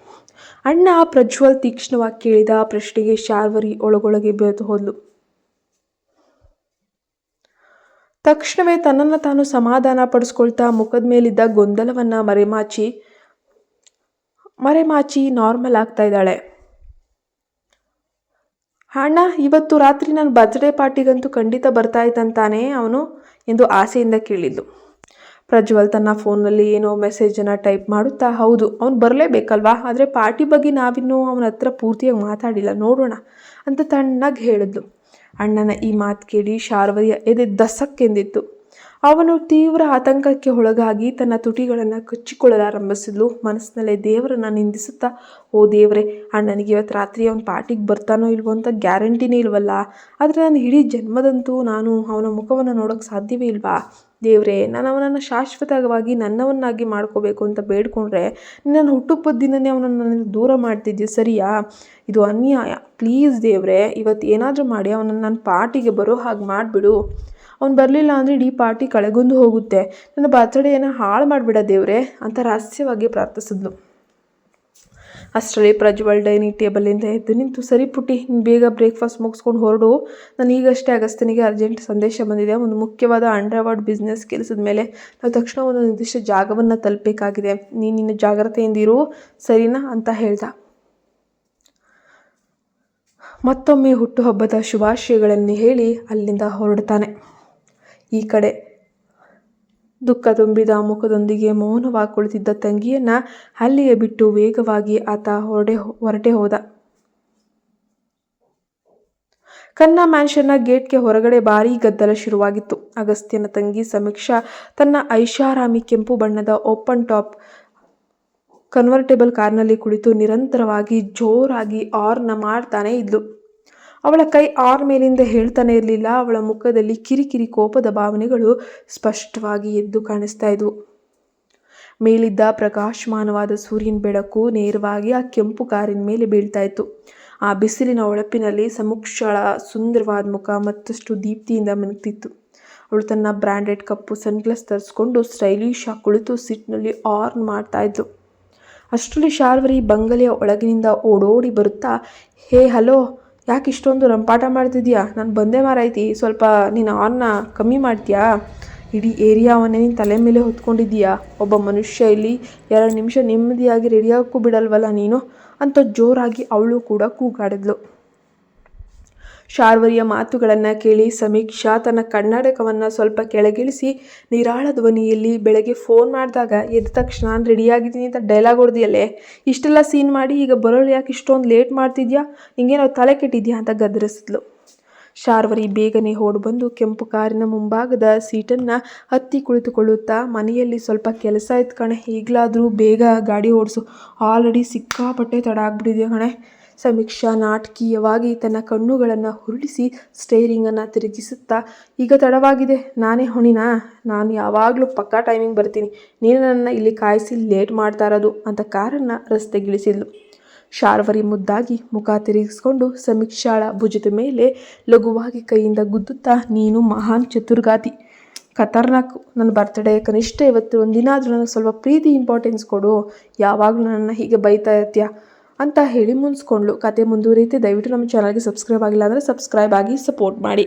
ಅಣ್ಣ ಪ್ರಜ್ವಲ್ ತೀಕ್ಷ್ಣವಾಗಿ ಕೇಳಿದ ಪ್ರಶ್ನೆಗೆ ಶಾರ್ವರಿ ಒಳಗೊಳಗೆ ಬೆರೆತು ಹೋದ್ಲು. ತಕ್ಷಣವೇ ತನ್ನನ್ನು ತಾನು ಸಮಾಧಾನ ಪಡಿಸ್ಕೊಳ್ತಾ ಮುಖದ ಮೇಲಿದ್ದ ಗೊಂದಲವನ್ನ ಮರೆಮಾಚಿ ನಾರ್ಮಲ್ ಆಗ್ತಾ ಇದ್ದಾಳೆ. ಅಣ್ಣ, ಇವತ್ತು ರಾತ್ರಿ ನನ್ನ ಬರ್ತ್ಡೇ ಪಾರ್ಟಿಗಂತೂ ಖಂಡಿತ ಬರ್ತಾ ಇದ್ದಂತಾನೆ ಅವನು ಎಂದು ಆಸೆಯಿಂದ ಕೇಳಿದ್ಲು. ಪ್ರಜ್ವಲ್ ತನ್ನ ಫೋನ್ನಲ್ಲಿ ಏನೋ ಮೆಸೇಜನ್ನು ಟೈಪ್ ಮಾಡುತ್ತಾ, ಹೌದು ಅವನು ಬರಲೇಬೇಕಲ್ವಾ, ಆದರೆ ಪಾರ್ಟಿ ಬಗ್ಗೆ ನಾವಿನ್ನೂ ಅವನ ಹತ್ರ ಪೂರ್ತಿಯಾಗಿ ಮಾತಾಡಿಲ್ಲ, ನೋಡೋಣ ಅಂತ ತಣ್ಣಗೆ ಹೇಳಿದ್ಲು. ಅಣ್ಣನ ಈ ಮಾತು ಕೇಳಿ ಶಾರ್ವರಿಯ ಎದೆ ದಸಕ್ಕೆಂದಿತ್ತು. ಅವನು ತೀವ್ರ ಆತಂಕಕ್ಕೆ ಒಳಗಾಗಿ ತನ್ನ ತುಟಿಗಳನ್ನು ಕಚ್ಚಿಕೊಳ್ಳಲಾರಂಭಿಸಿದ್ಲು. ಮನಸ್ಸಿನಲ್ಲೇ ದೇವರನ್ನು ನಿಂದಿಸುತ್ತಾ, ಓ ದೇವರೇ, ಅಣ್ಣನಿಗೆ ಇವತ್ತು ರಾತ್ರಿ ಅವನ ಪಾರ್ಟಿಗೆ ಬರ್ತಾನೋ ಇಲ್ವೋ ಅಂತ ಗ್ಯಾರಂಟಿನೇ ಇಲ್ವಲ್ಲ, ಆದರೆ ನಾನು ಇಡೀ ಜನ್ಮದಂತೂ ನಾನು ಅವನ ಮುಖವನ್ನು ನೋಡೋಕ್ಕೆ ಸಾಧ್ಯವೇ ಇಲ್ವಾ? ದೇವರೇ, ನಾನು ಅವನನ್ನು ಶಾಶ್ವತವಾಗಿ ನನ್ನವನ್ನಾಗಿ ಮಾಡ್ಕೋಬೇಕು ಅಂತ ಬೇಡ್ಕೊಂಡ್ರೆ ನನ್ನ ಹುಟ್ಟುಹಬ್ಬದ ದಿನನೇ ಅವನನ್ನು ನನಗೆ ದೂರ ಮಾಡ್ತಿದ್ದೆ, ಸರಿಯಾ? ಇದು ಅನ್ಯಾಯ. ಪ್ಲೀಸ್ ದೇವರೇ, ಇವತ್ತು ಏನಾದರೂ ಮಾಡಿ ಅವನನ್ನು ನನ್ನ ಪಾರ್ಟಿಗೆ ಬರೋ ಹಾಗೆ ಮಾಡಿಬಿಡು. ಅವ್ನು ಬರಲಿಲ್ಲ ಅಂದರೆ ಇಡೀ ಪಾರ್ಟಿ ಕಳೆಗೊಂದು ಹೋಗುತ್ತೆ. ನನ್ನ ಬರ್ತ್ಡೇಯನ್ನು ಹಾಳು ಮಾಡಿಬಿಡ ದೇವರೇ ಅಂತ ರಹಸ್ಯವಾಗಿ ಪ್ರಾರ್ಥಿಸಿದ್ಲು. ಅಷ್ಟರಲ್ಲಿ ಪ್ರಜ್ವಲ್ ಡೈನಿಂಗ್ ಟೇಬಲಿಂದ ಎದ್ದು ನಿಂತು, ಸರಿ ಪುಟ್ಟಿ, ನೀನು ಬೇಗ ಬ್ರೇಕ್ಫಾಸ್ಟ್ ಮುಗಿಸ್ಕೊಂಡು ಹೊರಡು. ನಾನು ಈಗಷ್ಟೇ ಅಗಸ್ತ್ಯನಿಗೆ ಅರ್ಜೆಂಟ್ ಸಂದೇಶ ಬಂದಿದೆ. ಒಂದು ಮುಖ್ಯವಾದ ಅಂಡರ್ವರ್ಲ್ಡ್ ಬಿಸ್ನೆಸ್ ಕೆಲಸದ ಮೇಲೆ ನಾವು ತಕ್ಷಣ ಒಂದು ನಿರ್ದಿಷ್ಟ ಜಾಗವನ್ನು ತಲುಪಬೇಕಾಗಿದೆ. ನೀನು ಜಾಗ್ರತೆಯಿಂದಿರು, ಸರಿನಾ ಅಂತ ಹೇಳ್ದ. ಮತ್ತೊಮ್ಮೆ ಹುಟ್ಟುಹಬ್ಬದ ಶುಭಾಶಯಗಳನ್ನು ಹೇಳಿ ಅಲ್ಲಿಂದ ಹೊರಡ್ತಾನೆ. ಈ ಕಡೆ ದುಃಖ ತುಂಬಿದ ಮುಖದೊಂದಿಗೆ ಮೌನವಾಗಿ ಕುಳಿತಿದ್ದ ತಂಗಿಯನ್ನ ಅಲ್ಲಿಯೇ ಬಿಟ್ಟು ವೇಗವಾಗಿ ಆತ ಹೊರಟೆ ಹೋದ. ಕನ್ನಾ ಮ್ಯಾನ್ಷನ್ನ ಗೇಟ್ಗೆ ಹೊರಗಡೆ ಭಾರೀ ಗದ್ದಲ ಶುರುವಾಗಿತ್ತು. ಅಗಸ್ತ್ಯನ ತಂಗಿ ಸಮೀಕ್ಷಾ ತನ್ನ ಐಷಾರಾಮಿ ಕೆಂಪು ಬಣ್ಣದ ಓಪನ್ ಟಾಪ್ ಕನ್ವರ್ಟೇಬಲ್ ಕಾರ್ನಲ್ಲಿ ಕುಳಿತು ನಿರಂತರವಾಗಿ ಜೋರಾಗಿ ಆರ್ನ ಮಾಡ್ತಾನೆ ಇದ್ಲು. ಅವಳ ಕೈ ಆರ್ ಮೇಲಿಂದ ಹೇಳ್ತಾನೆ ಇರಲಿಲ್ಲ. ಅವಳ ಮುಖದಲ್ಲಿ ಕಿರಿಕಿರಿ ಕೋಪದ ಭಾವನೆಗಳು ಸ್ಪಷ್ಟವಾಗಿ ಎದ್ದು ಕಾಣಿಸ್ತಾ ಇದ್ವು. ಮೇಲಿದ್ದ ಪ್ರಕಾಶಮಾನವಾದ ಸೂರ್ಯನ ಬೆಳಕು ನೇರವಾಗಿ ಆ ಕೆಂಪು ಕಾರಿನ ಮೇಲೆ ಬೀಳ್ತಾ ಇತ್ತು. ಆ ಬಿಸಿಲಿನ ಹೊಳಪಿನಲ್ಲಿ ಸಮೀಕ್ಷಳ ಸುಂದರವಾದ ಮುಖ ಮತ್ತಷ್ಟು ದೀಪ್ತಿಯಿಂದ ಮಿನುಗ್ತಿತ್ತು. ಅವಳು ತನ್ನ ಬ್ರ್ಯಾಂಡೆಡ್ ಕಪ್ಪು ಸನ್ಗ್ಲಾಸ್ ತರಿಸ್ಕೊಂಡು ಸ್ಟೈಲಿಶ್ ಆಗಿ ಕುಳಿತು ಸೀಟ್ನಲ್ಲಿ ಆರ್ನ್ ಮಾಡ್ತಾ ಇದ್ಲು. ಅಷ್ಟರಲ್ಲಿ ಶಾರ್ವರಿ ಬಂಗಲೆಯ ಒಳಗಿನಿಂದ ಓಡೋಡಿ ಬರುತ್ತಾ, ಹೇ ಹಲೋ, ಯಾಕೆ ಇಷ್ಟೊಂದು ರಂಪಾಟ ಮಾಡ್ತಿದ್ಯಾ? ನಾನು ಬಂದೆ ಮಾರಾಯ್ತಿ, ಸ್ವಲ್ಪ ನೀನು ಆರ್ನ ಕಮ್ಮಿ ಮಾಡ್ತೀಯಾ? ಇಡೀ ಏರಿಯಾವನ್ನೇ ನೀನು ತಲೆ ಮೇಲೆ ಹೊತ್ಕೊಂಡಿದ್ದೀಯಾ? ಒಬ್ಬ ಮನುಷ್ಯ ಇಲ್ಲಿ 2 ನಿಮಿಷ ನೆಮ್ಮದಿಯಾಗಿ ರೆಡಿಯಾಗಕ್ಕೂ ಬಿಡಲ್ವಲ್ಲ ನೀನು ಅಂತ ಜೋರಾಗಿ ಅವಳು ಕೂಡ ಕೂಗಾಡಿದ್ಲು. ಶಾರ್ವರಿಯ ಮಾತುಗಳನ್ನು ಕೇಳಿ ಸಮೀಕ್ಷಾ ತನ್ನ ಕನ್ನಡಕವನ್ನು ಸ್ವಲ್ಪ ಕೆಳಗಿಳಿಸಿ ನಿರಾಳ ಧ್ವನಿಯಲ್ಲಿ, ಬೆಳಗ್ಗೆ ಫೋನ್ ಮಾಡಿದಾಗ ಎದ್ದ ತಕ್ಷಣ ನಾನು ರೆಡಿಯಾಗಿದ್ದೀನಿ ಅಂತ ಡೈಲಾಗ್ ಹೊಡೆದಿಯಲ್ಲೇ, ಇಷ್ಟೆಲ್ಲ ಸೀನ್ ಮಾಡಿ ಈಗ ಬರೋಳು ಯಾಕೆ ಇಷ್ಟೊಂದು ಲೇಟ್ ಮಾಡ್ತಿದ್ಯಾ? ನಿಂಗೇನೋ ತಲೆ ಕೆಟ್ಟಿದ್ಯಾ ಅಂತ ಗದರಿಸಿದ್ಲು. ಶಾರ್ವರಿ ಬೇಗನೆ ಓಡಿ ಬಂದು ಕೆಂಪು ಕಾರಿನ ಮುಂಭಾಗದ ಸೀಟನ್ನು ಹತ್ತಿ ಕುಳಿತುಕೊಳ್ಳುತ್ತಾ, ಮನೆಯಲ್ಲಿ ಸ್ವಲ್ಪ ಕೆಲಸ ಇತ್ತು ಕಣೆ, ಈಗಲಾದರೂ ಬೇಗ ಗಾಡಿ ಓಡಿಸು, ಆಲ್ರೆಡಿ ಸಿಕ್ಕಾಪಟ್ಟೆ ತಡ ಆಗ್ಬಿಟ್ಟಿದೆಯಾ ಕಣೆ. ಸಮೀಕ್ಷಾ ನಾಟಕೀಯವಾಗಿ ತನ್ನ ಕಣ್ಣುಗಳನ್ನು ಹುರುಳಿಸಿ ಸ್ಟೇರಿಂಗನ್ನು ತಿರುಗಿಸುತ್ತಾ, ಈಗ ತಡವಾಗಿದೆ, ನಾನೇ ಹೊಣಿನಾ? ನಾನು ಯಾವಾಗಲೂ ಪಕ್ಕಾ ಟೈಮಿಂಗ್ ಬರ್ತೀನಿ, ನೀನು ನನ್ನ ಇಲ್ಲಿ ಕಾಯಿಸಿ ಲೇಟ್ ಮಾಡ್ತಾ ಇರೋದು ಅಂತ ಕಾರನ್ನು ರಸ್ತೆಗಿಳಿಸಿದ್ಲು. ಶಾರ್ವರಿ ಮುದ್ದಾಗಿ ಮುಖ ತಿರುಗಿಸ್ಕೊಂಡು ಸಮೀಕ್ಷಾಳ ಭುಜದ ಮೇಲೆ ಲಘುವಾಗಿ ಕೈಯಿಂದ ಗುದ್ದುತ್ತಾ, ನೀನು ಮಹಾನ್ ಚತುರ್ಗಾತಿ, ಖತರ್ನಾಕು, ನನ್ನ ಬರ್ತ್ಡೇ, ಕನಿಷ್ಠ ಇವತ್ತು ಒಂದಿನ ಆದರೂ ನನಗೆ ಸ್ವಲ್ಪ ಪ್ರೀತಿ ಇಂಪಾರ್ಟೆನ್ಸ್ ಕೊಡು, ಯಾವಾಗಲೂ ನನ್ನ ಹೀಗೆ ಬೈತಾ ಇರ್ತೀಯ ಅಂತ ಹೇಳಿ ಮುನ್ಸ್ಕೊಂಡ್ಲು. ಕತೆ ಮುಂದುವರಿಯುತ್ತೆ. ದಯವಿಟ್ಟು ನಮ್ಮ ಚಾನಲ್ಗೆ ಸಬ್ಸ್ಕ್ರೈಬ್ ಆಗಿಲ್ಲ ಅಂದರೆ ಸಬ್ಸ್ಕ್ರೈಬ್ ಆಗಿ ಸಪೋರ್ಟ್ ಮಾಡಿ.